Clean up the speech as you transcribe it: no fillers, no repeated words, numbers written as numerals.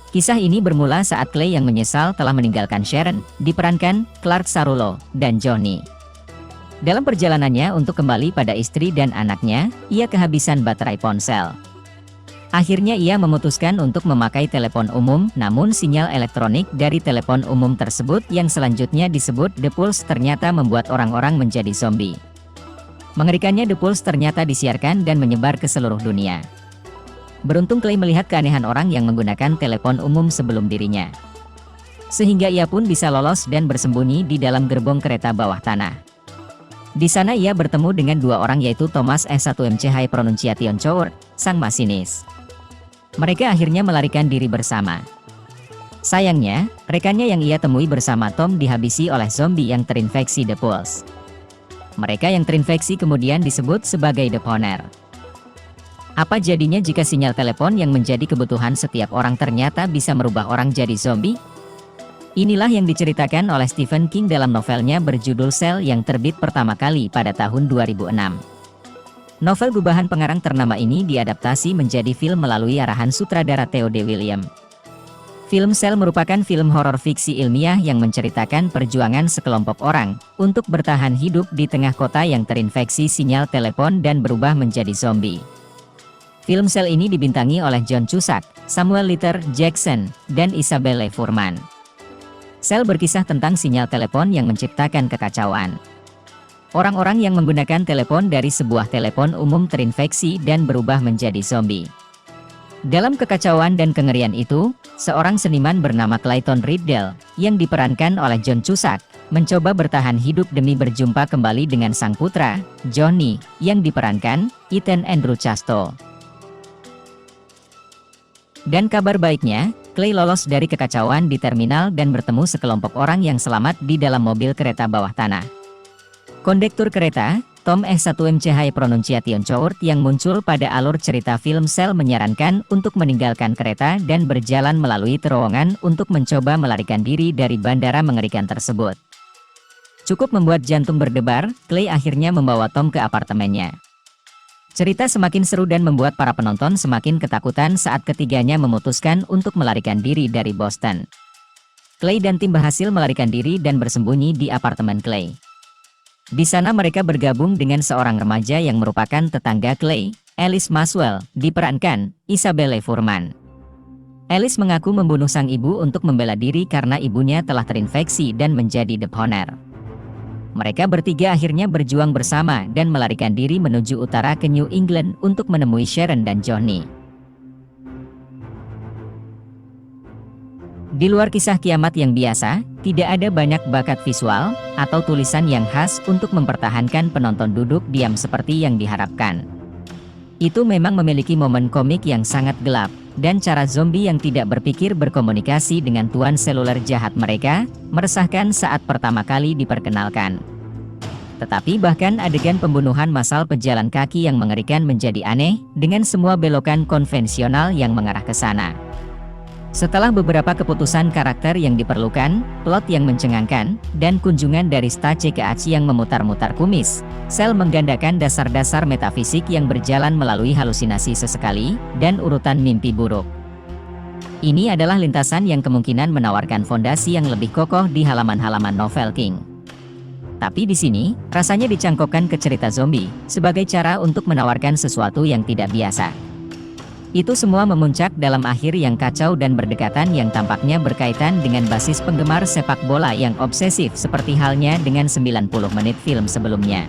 Kisah ini bermula saat Clay yang menyesal telah meninggalkan Sharon, diperankan Clark Sarulo, dan Johnny. Dalam perjalanannya untuk kembali pada istri dan anaknya, ia kehabisan baterai ponsel. Akhirnya ia memutuskan untuk memakai telepon umum, namun sinyal elektronik dari telepon umum tersebut yang selanjutnya disebut The Pulse ternyata membuat orang-orang menjadi zombie. Mengerikannya, The Pulse ternyata disiarkan dan menyebar ke seluruh dunia. Beruntung Clay melihat keanehan orang yang menggunakan telepon umum sebelum dirinya. Sehingga ia pun bisa lolos dan bersembunyi di dalam gerbong kereta bawah tanah. Di sana ia bertemu dengan dua orang, yaitu Thomas S1MC High Pronunciation Chour, sang masinis. Mereka akhirnya melarikan diri bersama. Sayangnya, rekannya yang ia temui bersama Tom dihabisi oleh zombie yang terinfeksi The Pulse. Mereka yang terinfeksi kemudian disebut sebagai The Poner. Apa jadinya jika sinyal telepon yang menjadi kebutuhan setiap orang ternyata bisa merubah orang jadi zombie? Inilah yang diceritakan oleh Stephen King dalam novelnya berjudul Cell yang terbit pertama kali pada tahun 2006. Novel gubahan pengarang ternama ini diadaptasi menjadi film melalui arahan sutradara Theo D. William. Film Cell merupakan film horor fiksi ilmiah yang menceritakan perjuangan sekelompok orang untuk bertahan hidup di tengah kota yang terinfeksi sinyal telepon dan berubah menjadi zombie. Film Cell ini dibintangi oleh John Cusack, Samuel Litter Jackson, dan Isabelle Fuhrman. Cell berkisah tentang sinyal telepon yang menciptakan kekacauan. Orang-orang yang menggunakan telepon dari sebuah telepon umum terinfeksi dan berubah menjadi zombie. Dalam kekacauan dan kengerian itu, seorang seniman bernama Clayton Riddell, yang diperankan oleh John Cusack, mencoba bertahan hidup demi berjumpa kembali dengan sang putra, Johnny, yang diperankan Ethan Andrew Chasto. Dan kabar baiknya, Clay lolos dari kekacauan di terminal dan bertemu sekelompok orang yang selamat di dalam mobil kereta bawah tanah. Kondektur kereta, Tom S1MC High Pronunciation Chour yang muncul pada alur cerita film Cell menyarankan untuk meninggalkan kereta dan berjalan melalui terowongan untuk mencoba melarikan diri dari bandara mengerikan tersebut. Cukup membuat jantung berdebar, Clay akhirnya membawa Tom ke apartemennya. Cerita semakin seru dan membuat para penonton semakin ketakutan saat ketiganya memutuskan untuk melarikan diri dari Boston. Clay dan tim berhasil melarikan diri dan bersembunyi di apartemen Clay. Di sana mereka bergabung dengan seorang remaja yang merupakan tetangga Clay, Alice Maswell, diperankan Isabelle Fuhrman. Alice mengaku membunuh sang ibu untuk membela diri karena ibunya telah terinfeksi dan menjadi The Poner. Mereka bertiga akhirnya berjuang bersama dan melarikan diri menuju utara ke New England untuk menemui Sharon dan Johnny. Di luar kisah kiamat yang biasa, tidak ada banyak bakat visual atau tulisan yang khas untuk mempertahankan penonton duduk diam seperti yang diharapkan. Itu memang memiliki momen komik yang sangat gelap, dan cara zombie yang tidak berpikir berkomunikasi dengan tuan seluler jahat mereka, meresahkan saat pertama kali diperkenalkan. Tetapi bahkan adegan pembunuhan massal pejalan kaki yang mengerikan menjadi aneh, dengan semua belokan konvensional yang mengarah ke sana. Setelah beberapa keputusan karakter yang diperlukan, plot yang mencengangkan, dan kunjungan dari Stace ke Aci yang memutar-mutar kumis, Cell menggandakan dasar-dasar metafisik yang berjalan melalui halusinasi sesekali, dan urutan mimpi buruk. Ini adalah lintasan yang kemungkinan menawarkan fondasi yang lebih kokoh di halaman-halaman novel King. Tapi di sini, rasanya dicangkokkan ke cerita zombie, sebagai cara untuk menawarkan sesuatu yang tidak biasa. Itu semua memuncak dalam akhir yang kacau dan berdekatan yang tampaknya berkaitan dengan basis penggemar sepak bola yang obsesif seperti halnya dengan 90 menit film sebelumnya.